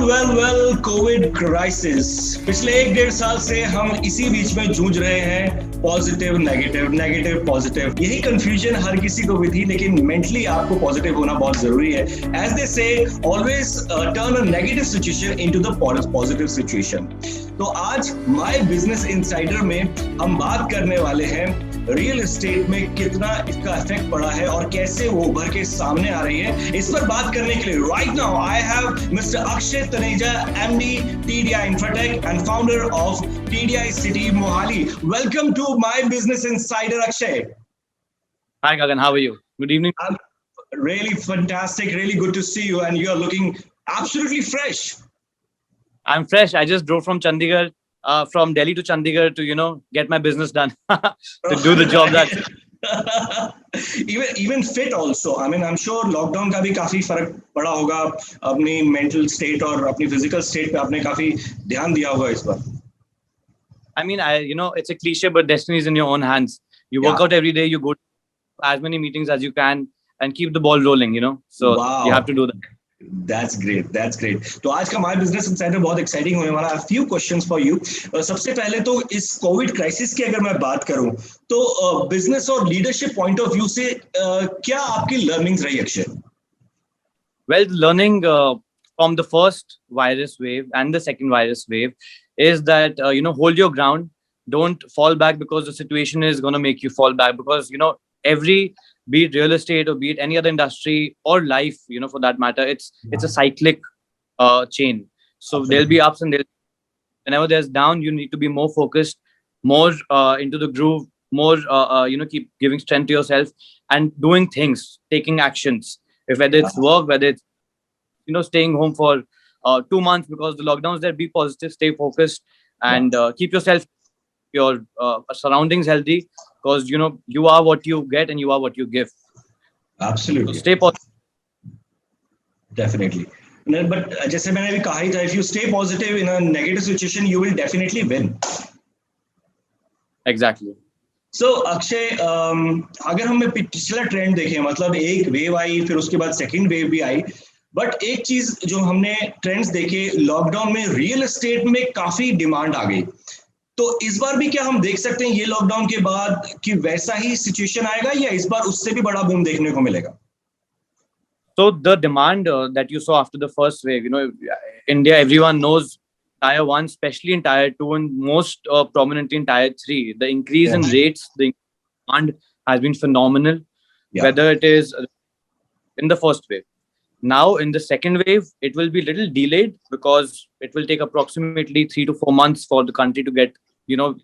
Well Covid crisis. पिछले 1-1.5 साल से हम इसी बीच में जूझ रहे हैं। पॉजिटिव नेगेटिव, नेगेटिव पॉजिटिव, यही कंफ्यूजन हर किसी को भी थी, लेकिन मेंटली आपको पॉजिटिव होना बहुत जरूरी है। एज दे से always turn a negative situation into the positive situation. तो आज माय बिजनेस इनसाइडर में हम बात करने वाले हैं रियल एस्टेट में कितना इसका इफेक्ट पड़ा है और कैसे वो उभर के सामने आ रही है। इस पर बात करने के लिए right now I have mister Akshay Taneja, MD TDI Infratech and founder of TDI city Mohali. Welcome to my business insider, Akshay. Hi Gagan, how are you? Good evening. I'm really fantastic, really good to see you, and you are looking absolutely fresh. I'm fresh. I just drove from Chandigarh, from Delhi to Chandigarh to get my business done, to do the job that. even fit also. I mean, I'm sure lockdown का भी काफी फर्क पड़ा होगा अपनी mental state और अपनी physical state पे आपने काफी ध्यान दिया होगा इस बार. I mean, it's a cliche, but destiny is in your own hands. You work out every day. You go to as many meetings as you can and keep the ball rolling. So you have to do that. That's great. That's great. तो आज का my business insider बहुत exciting होने वाला है. Few questions for you. सबसे पहले तो इस कोविड क्राइसिस की अगर मैं बात करूं तो बिजनेस और लीडरशिप पॉइंट ऑफ व्यू से क्या आपकी लर्निंग्स रही, Akshay? Well, learning from the first virus wave and the second virus wave is that hold your ground. Don't fall back because the situation is going to make you fall back, because every, be it real estate or be it any other industry or life, for that matter, it's a cyclic chain. So there'll be ups and whenever there's down, you need to be more focused, more into the groove, more keep giving strength to yourself and doing things, taking actions. If whether it's work, whether it's staying home for 2 months because the lockdowns there, be positive, stay focused, and keep yourself, your surroundings healthy, because you are what you get and you are what you give. Absolutely. So stay positive. Definitely. But जैसे मैंने भी कहा ही था, if you stay positive in a negative situation, you will definitely win. Exactly. So Akshay, अगर हम पिछला trend देखें, मतलब एक वेव आई, फिर उसके बाद सेकंड वेव भी आई, बट एक चीज जो हमने ट्रेंड्स देखे, लॉकडाउन में रियल एस्टेट में काफी डिमांड आ गई. तो इस बार भी क्या हम देख सकते हैं ये लॉकडाउन के बाद कि वैसा ही सिचुएशन आएगा या इस बार उससे भी बड़ा बूम देखने को मिलेगा? So the demand that you saw after the first wave, India, everyone knows Tier 1, especially in Tier 2 and most prominently in Tier 3, the increase in rates, the demand has been phenomenal, whether it is in the first wave. Now in the second wave, it will be a little delayed because it will take approximately 3 to 4 months for the country to get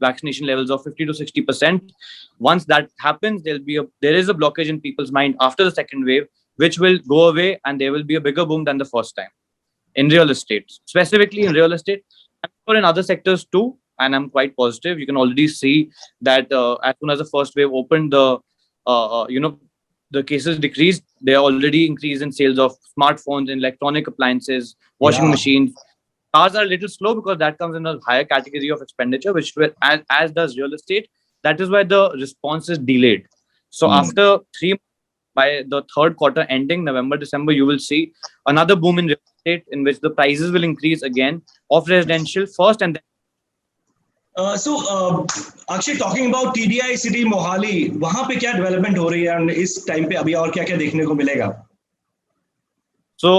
vaccination levels of 50 to 60%. Once that happens, there is a blockage in people's mind after the second wave, which will go away, and there will be a bigger boom than the first time in real estate, specifically in real estate, and for in other sectors too. And I'm quite positive. You can already see that as soon as the first wave opened, the cases decreased. They are already increased in sales of smartphones, electronic appliances, washing machines. Cars are a little slow because that comes in a higher category of expenditure, which will, as does real estate. That is why the response is delayed. So after 3 months, by the third quarter ending November, December, you will see another boom in real estate in which the prices will increase again of residential first and then. So Akshay, talking about TDI City Mohali, वहाँ पे क्या development हो रही है और इस time पे अभी और क्या-क्या देखने को मिलेगा? So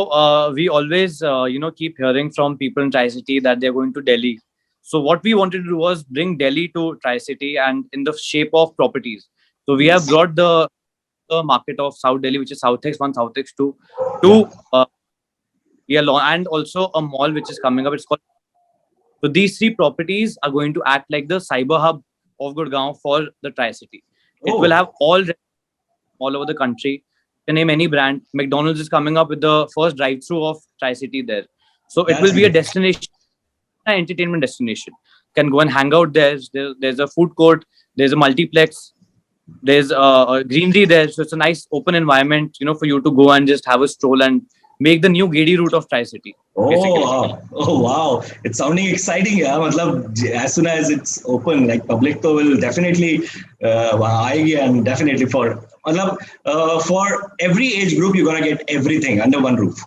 we always keep hearing from people in Tri-City that they're going to Delhi. So what we wanted to do was bring Delhi to Tri-City and in the shape of properties. So we have brought the market of South Delhi, which is South X 1, South X 2, and also a mall which is coming up. It's called. So these 3 properties are going to act like the cyber hub of Gurgaon for the Tri-City. It will have all over the country. You can name any brand. McDonald's is coming up with the first drive-through of Tri-City there. So it will be a destination, an entertainment destination. You can go and hang out there. There's a food court. There's a multiplex. There's a greenery there. So it's a nice open environment, for you to go and just have a stroll and make the new Gedi route of Tri-City. Oh wow! It's sounding exciting, yeah. मतलब as soon as it's open, like public तो will definitely वहाँ आएगी, and definitely for every age group you're gonna get everything under one roof.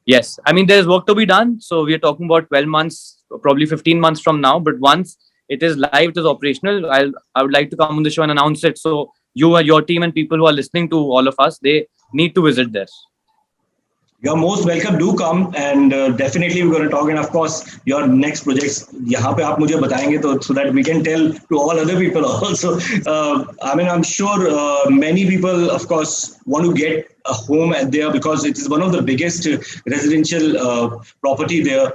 Yes, I mean there's work to be done. So we are talking about 12 months, probably 15 months from now. But once it is live, it is operational. I would like to come on the show and announce it. So you and your team and people who are listening to all of us, they need to visit there. You're most welcome. Do come, and definitely we're going to talk. And of course, your next projects. यहाँ पे आप मुझे बताएंगे तो so that we can tell to all other people also. I mean, I'm sure many people, of course, want to get a home at there because it is one of the biggest residential property there.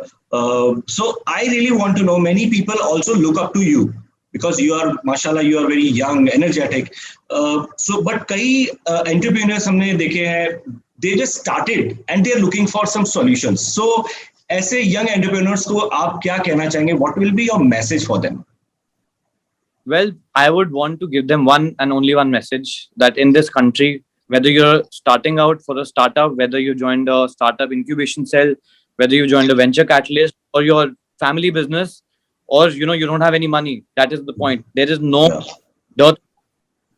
So I really want to know. Many people also look up to you because you are, mashallah, you are very young, energetic. So, but कई entrepreneurs हमने देखे हैं. They just started and they're looking for some solutions. So, ऐसे young entrepreneurs को आप क्या कहना चाहेंगे? What will be your message for them? Well, I would want to give them one and only one message that in this country, whether you're starting out for a startup, whether you joined a startup incubation cell, whether you joined a venture catalyst or your family business, or you don't have any money, that is the point. There is no dearth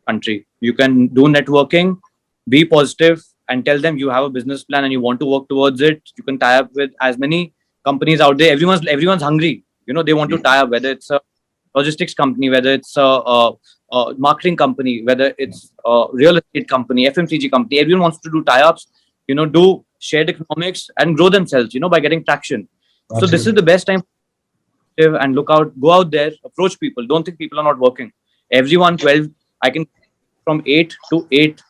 country. You can do networking, be positive, and tell them you have a business plan and you want to work towards it. You can tie up with as many companies out there. Everyone's hungry. They want to tie up, whether it's a logistics company, whether it's a marketing company, whether it's a real estate company, FMCG company. Everyone wants to do tie-ups, do shared economics and grow themselves, by getting traction. Absolutely. So this is the best time and go out there, approach people. Don't think people are not working. Everyone 12, I can from 8 to 8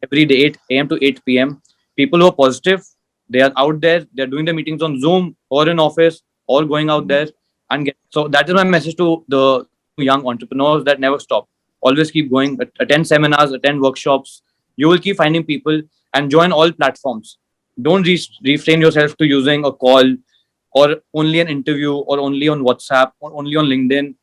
every day, 8 a.m. to 8 p.m. People who are positive, they are out there, they're doing the meetings on Zoom or in office or going out there and so that is my message to the young entrepreneurs, that never stop. Always keep going, attend seminars, attend workshops. You will keep finding people and join all platforms. Don't refrain yourself to using a call or only an interview or only on WhatsApp or only on LinkedIn.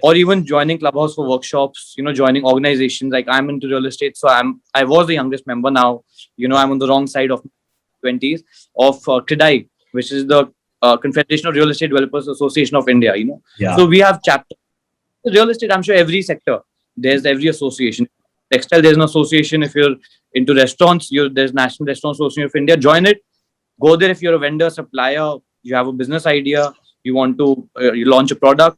Or even joining Clubhouse for workshops, joining organizations. Like I'm into real estate, so I was the youngest member. Now, I'm on the wrong side of 20s of CREDAI, which is the Confederation of Real Estate Developers Association of India. Yeah. So we have chapters. Real estate, I'm sure every sector there's every association. Textile, there's an association. If you're into restaurants, there's National Restaurant Association of India. Join it. Go there if you're a vendor, supplier, you have a business idea, you want to you launch a product.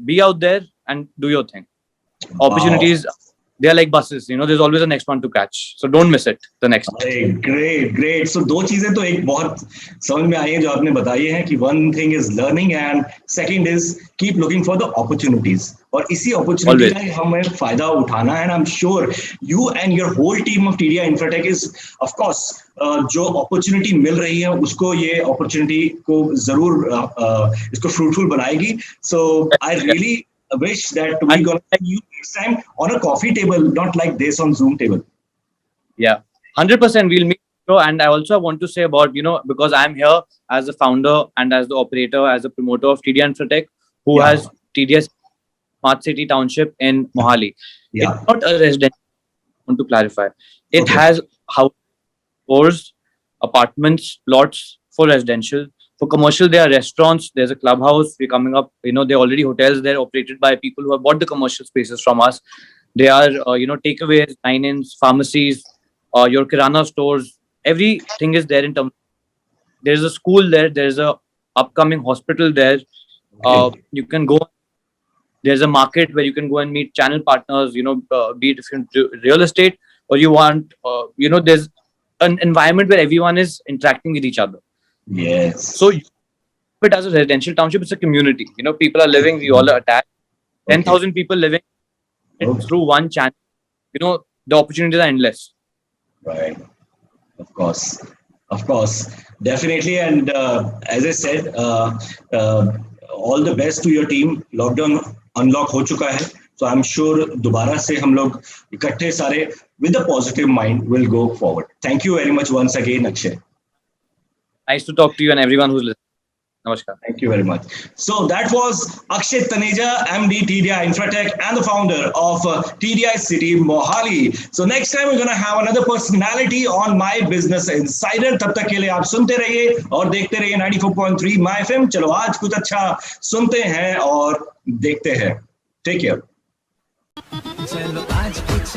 Be out there and do your thing. Opportunities, they are like buses. There's always a next one to catch. So don't miss it. The next. Great. So दो चीजें तो एक बहुत समझ में आई हैं जो आपने बताई हैं कि one thing is learning and second is keep looking for the opportunities. और इसी opportunity का हमें फायदा उठाना है. And I'm sure you and your whole team of TDI Infratech is, of course, जो opportunity मिल रही है उसको ये opportunity को जरूर इसको fruitful बनाएगी. So I really wish that we're going to see you next time on a coffee table, not like this on Zoom table. Yeah, 100% we'll meet. And I also want to say about, because I'm here as a founder and as the operator, as a promoter of TDI Infratech, who has TDS Smart City Township in Mohali. Yeah. It's not a residential, I want to clarify. It has houses, apartments, plots for residential. For commercial, there are restaurants, there's a clubhouse. We're coming up, there are already hotels there operated by people who have bought the commercial spaces from us. They are, takeaways, dine-ins, pharmacies, your kirana stores. Everything is there in terms. There's a school there. There's a upcoming hospital there. You can go. There's a market where you can go and meet channel partners, be it if you're into real estate or you want, there's an environment where everyone is interacting with each other. Yes. So, but as a residential township, it's a community. People are living. We all are attached. 10,000 people living through one channel. The opportunities are endless. Right. Of course, definitely. And as I said, all the best to your team. Lockdown unlock हो चुका है. So I'm sure दोबारा से हम लोग इकट्ठे सारे with a positive mind will go forward. Thank you very much once again, Akshay. Nice to talk to you and everyone who's listening. Namaskar. Thank you very much. So that was Akshay Taneja, MD TDI Infratech and the founder of TDI City Mohali. So next time we're going to have another personality on My Business Insider. तब तक के लिए आप सुनते रहिए और देखते रहिए 94.3 My FM. चलो आज कुछ अच्छा सुनते हैं और देखते हैं. Take care. चलो आज कुछ